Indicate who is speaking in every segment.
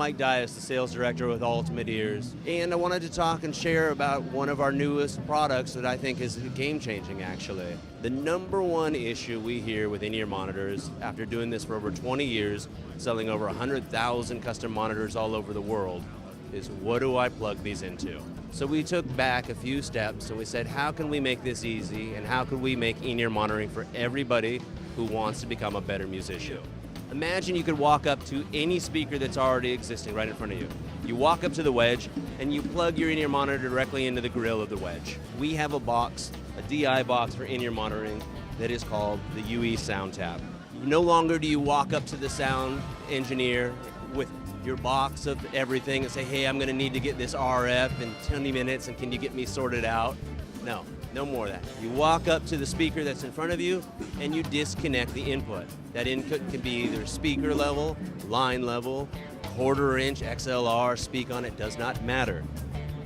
Speaker 1: Mike Dias, the sales director with Ultimate Ears, and I wanted to talk and share about one of our newest products that I think is game-changing, actually. The number one issue we hear with in-ear monitors, after doing this for over 20 years, selling over 100,000 custom monitors all over the world, is what do I plug these into? So we took back a few steps and we said, how can we make this easy, and how could we make in-ear monitoring for everybody who wants to become a better musician? Imagine you could walk up to any speaker that's already existing right in front of you. You walk up to the wedge and you plug your in-ear monitor directly into the grill of the wedge. We have a box, a DI box for in-ear monitoring that is called the UE Sound Tap. No longer do you walk up to the sound engineer with your box of everything and say, hey, I'm gonna need to get this RF in 20 minutes and can you get me sorted out? No, no more of that. You walk up to the speaker that's in front of you and you disconnect the input. That input can be either speaker level, line level, quarter-inch XLR, speak on it, does not matter.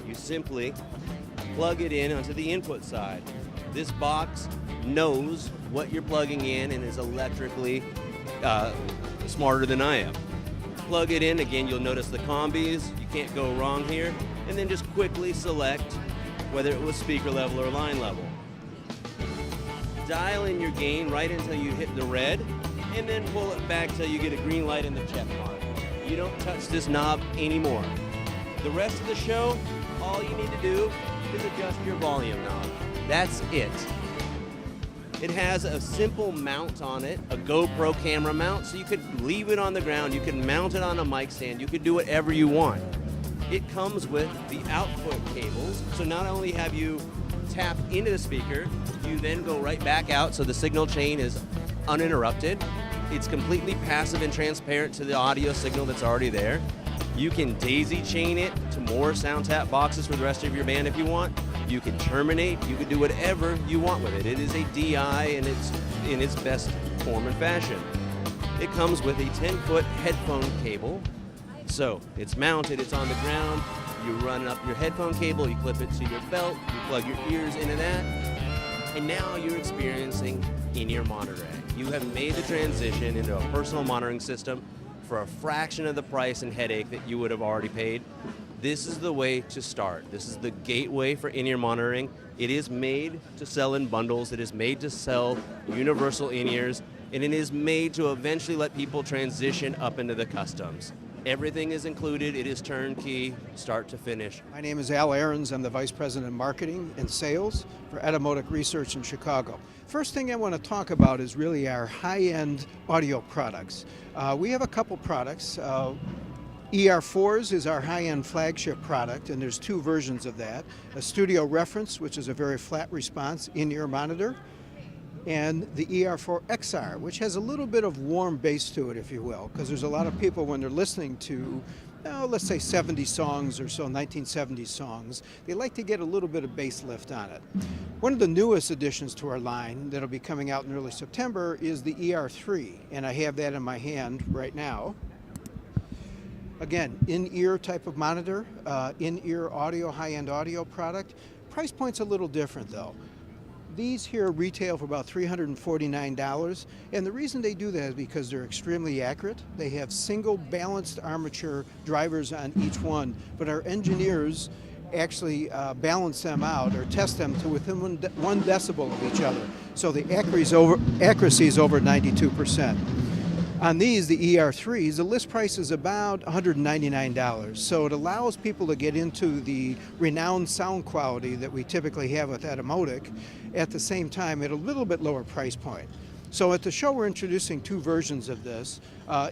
Speaker 1: You simply plug it in onto the input side. This box knows what you're plugging in and is electrically smarter than I am. Plug it in, again, you'll notice the combis, you can't go wrong here, and then just quickly select whether it was speaker level or line level. Dial in your gain right until you hit the red, and then pull it back till you get a green light in the check mark. You don't touch this knob anymore. The rest of the show, all you need to do is adjust your volume knob. That's it. It has a simple mount on it, a GoPro camera mount, so you could leave it on the ground, you can mount it on a mic stand, you could do whatever you want. It comes with the output cables, so not only have you tap into the speaker, you then go right back out so the signal chain is uninterrupted. It's completely passive and transparent to the audio signal that's already there. You can daisy chain it to more sound tap boxes for the rest of your band if you want. You can terminate, you can do whatever you want with it. It is a DI and it's in its best form and fashion. It comes with a 10-foot headphone cable. So it's mounted, it's on the ground, you run up your headphone cable, you clip it to your belt, you plug your ears into that, and now you're experiencing in-ear monitoring. You have made the transition into a personal monitoring system for a fraction of the price and headache that you would have already paid. This is the way to start. This is the gateway for in-ear monitoring. It is made to sell in bundles, it is made to sell universal in-ears, and it is made to eventually let people transition up into the customs. Everything is included, it is turnkey, start to finish.
Speaker 2: My name is Al Ahrens, I'm the Vice President of Marketing and Sales for Etymotic Research in Chicago. First thing I want to talk about is really our high-end audio products. We have a couple products. ER4s is our high-end flagship product, and there's two versions of that. A Studio Reference, which is a very flat response in-ear monitor, and the ER4 XR, which has a little bit of warm bass to it, if you will, because there's a lot of people when they're listening to, let's say 70 songs or so, 1970s songs, they like to get a little bit of bass lift on it. One of the newest additions to our line that'll be coming out in early September is the ER3, and I have that in my hand right now. Again, in-ear type of monitor, in-ear audio, high-end audio product. Price point's a little different though. These here retail for about $349, and the reason they do that is because they're extremely accurate. They have single balanced armature drivers on each one, but our engineers actually balance them out or test them to within one decibel of each other. So the accuracy is over 92%. On these, the ER3s, the list price is about $199. So it allows people to get into the renowned sound quality that we typically have with Etymotic, at the same time at a little bit lower price point. So at the show we're introducing two versions of this.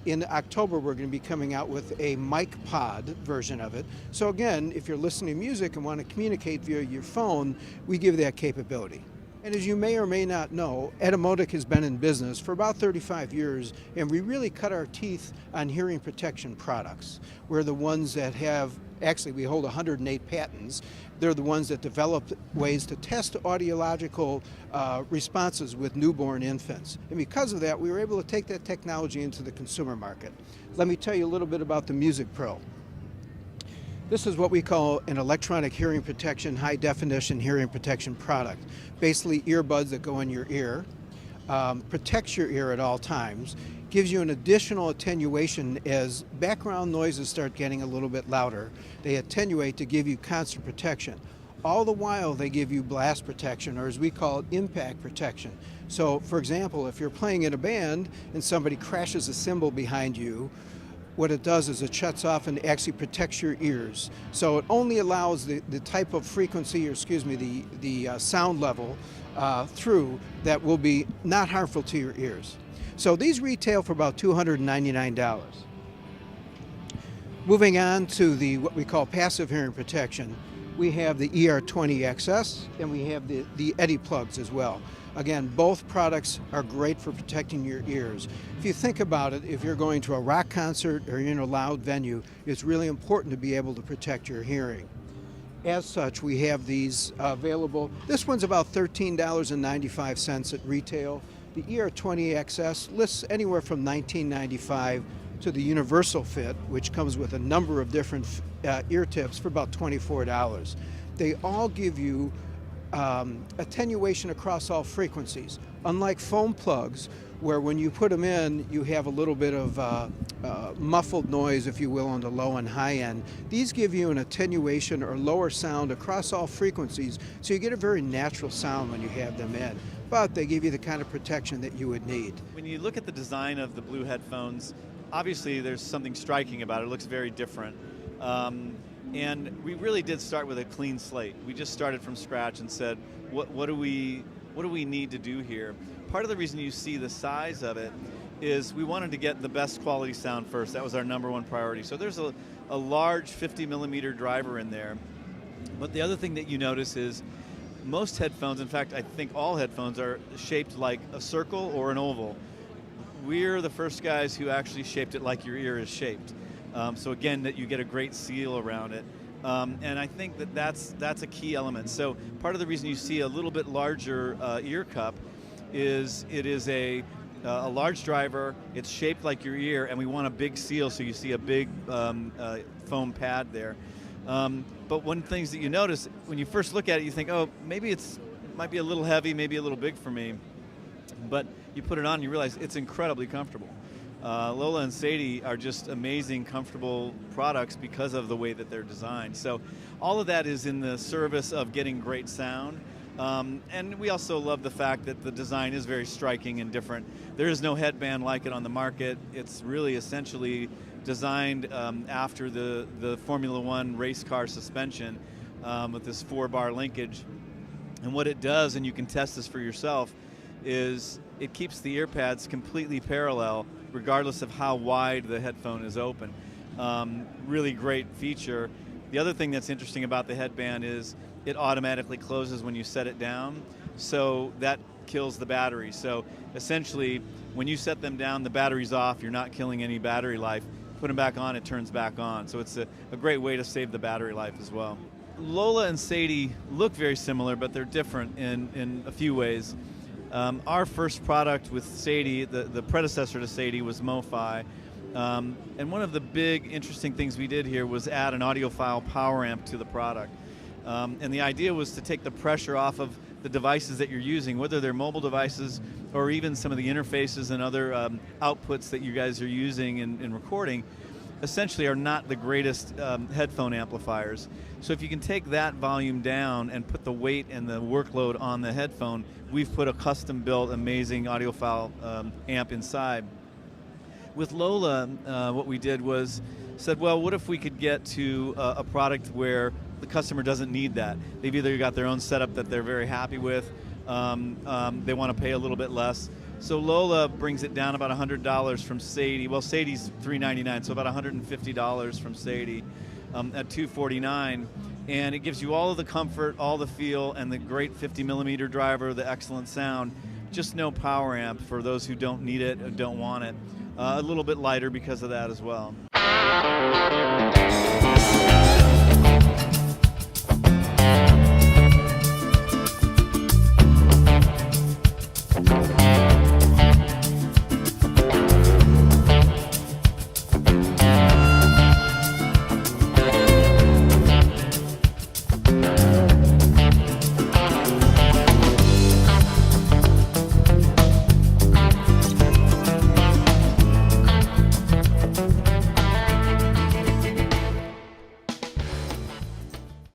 Speaker 2: In October we're going to be coming out with a mic pod version of it. So again, if you're listening to music and want to communicate via your phone, we give that capability. And as you may or may not know, Etymotic has been in business for about 35 years, and we really cut our teeth on hearing protection products. We're the ones that have, actually we hold 108 patents. They're the ones that develop ways to test audiological responses with newborn infants. And because of that, we were able to take that technology into the consumer market. Let me tell you a little bit about the Music Pro. This is what we call an electronic hearing protection, high definition hearing protection product. Basically earbuds that go in your ear. protects your ear at all times, gives you an additional attenuation as background noises start getting a little bit louder. They attenuate to give you constant protection. All the while they give you blast protection, or as we call it, impact protection. So for example, if you're playing in a band and somebody crashes a cymbal behind you, what it does is it shuts off and actually protects your ears. So it only allows the type of frequency, or excuse me, the sound level through that will be not harmful to your ears. So these retail for about $299. Moving on to what we call passive hearing protection, we have the ER20XS and we have the Etyplugs as well. Again, both products are great for protecting your ears. If you think about it, if you're going to a rock concert or you're in a loud venue, it's really important to be able to protect your hearing. As such, we have these available. This one's about $13.95 at retail. The ER20XS lists anywhere from $19.95 to the Universal Fit, which comes with a number of different ear tips for about $24. They all give you attenuation across all frequencies. Unlike foam plugs, where when you put them in, you have a little bit of muffled noise, if you will, on the low and high end. These give you an attenuation or lower sound across all frequencies, so you get a very natural sound when you have them in. But they give you the kind of protection that you would need.
Speaker 3: When you look at the design of the blue headphones, obviously there's something striking about it. It looks very different. And we really did start with a clean slate. We just started from scratch and said, what do we need to do here? Part of the reason you see the size of it is we wanted to get the best quality sound first. That was our number one priority. So there's a large 50 millimeter driver in there. But the other thing that you notice is most headphones, in fact, I think all headphones are shaped like a circle or an oval. We're the first guys who actually shaped it like your ear is shaped. So again, that you get a great seal around it. And I think that's a key element. So part of the reason you see a little bit larger ear cup is it is a large driver, it's shaped like your ear, and we want a big seal, so you see a big foam pad there. But one of the things that you notice, when you first look at it, you think, oh, maybe it might be a little heavy, maybe a little big for me. But you put it on and you realize it's incredibly comfortable. Lola and Sadie are just amazing, comfortable products because of the way that they're designed. So all of that is in the service of getting great sound. And we also love the fact that the design is very striking and different. There is no headband like it on the market. It's really essentially designed after the Formula One race car suspension with this 4-bar linkage. And what it does, and you can test this for yourself, is it keeps the ear pads completely parallel regardless of how wide the headphone is open. Really great feature. The other thing that's interesting about the headband is it automatically closes when you set it down, so that kills the battery. So essentially, when you set them down, the battery's off, you're not killing any battery life. Put them back on, it turns back on. So it's a great way to save the battery life as well. Lola and Sadie look very similar, but they're different in a few ways. Our first product with Sadie, the predecessor to Sadie, was MoFi. And one of the big interesting things we did here was add an audiophile power amp to the product. And the idea was to take the pressure off of the devices that you're using, whether they're mobile devices or even some of the interfaces and other outputs that you guys are using in recording, essentially are not the greatest headphone amplifiers. So if you can take that volume down and put the weight and the workload on the headphone, we've put a custom-built, amazing audiophile amp inside. With Lola, what we did was said, well, what if we could get to a product where the customer doesn't need that? They've either got their own setup that they're very happy with, they want to pay a little bit less. So Lola brings it down about $100 from Sadie. Well, Sadie's $399, so about $150 from Sadie at $249. And it gives you all of the comfort, all the feel, and the great 50 millimeter driver, the excellent sound. Just no power amp for those who don't need it or don't want it. A little bit lighter because of that as well.